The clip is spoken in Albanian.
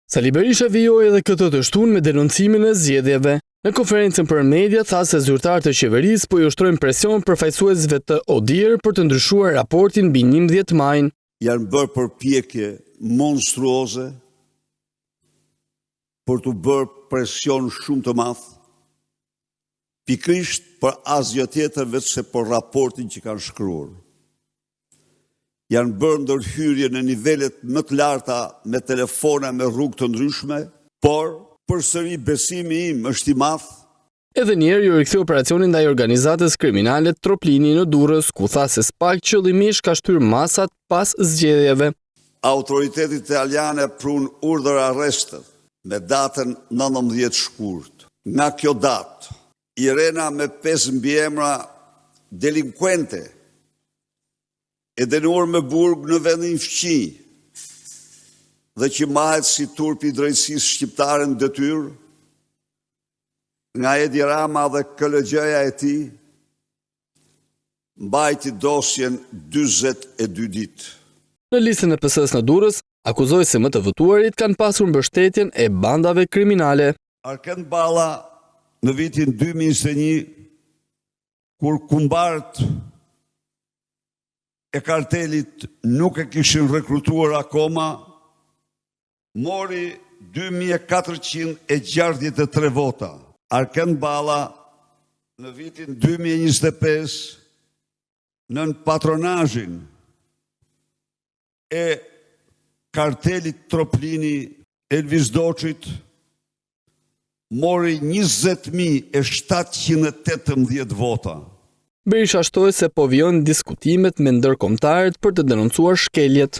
Sali Berisha vijoi edhe këtë të shtunë me denoncimin e zgjedhjeve. Në konferencën për media tha se zyrtarët e qeverisë po i ushtrojnë presion përfaqësuesve të ODIHR për të ndryshuar raportin mbi 11 majin. Janë bërë përpjekje monstruoze për të bërë presion shumë të madh, pikërisht për asgjë tjetër veç se për raportin që kanë shkruar. Janë bërë ndërhyrje në nivelet më të larta me telefona me rrugë të ndryshme, por përsëri besimi im është i madh. Edhe njerë ju riktheu operacionin ndaj organizatës kriminale Troplini në Durrës, ku tha se SPAK qëllimisht ka shtyr masat pas zgjedhjeve. Autoritetet italiane prun urdhër arrestet me datën 19 shkurt. Nga kjo datë, Irena me 5 mbiemra delinkuente e dënuar me burg në vendin fqi dhe që mahet si turp i drejtësisë shqiptare në detyrë, nga Edi Rama dhe KLG-ja e tij, mbajti dosjen 42 ditë. Në listën e PS-s në Durrës, akuzoi se më të votuarit kanë pasur mbështetjen e bandave kriminale. Arkend Balla në vitin 2021, kur kumbarët e kartelit nuk e kishin rekrutuar akoma, mori 2463 vota. Arkend Balla në vitin 2025, nën patronazhin e kartelit Troplini, Elvis Doçit, mori 20.718 vota. Berisha shtoi se po vijojnë diskutimet me ndërkombëtarët për të denoncuar shkeljet.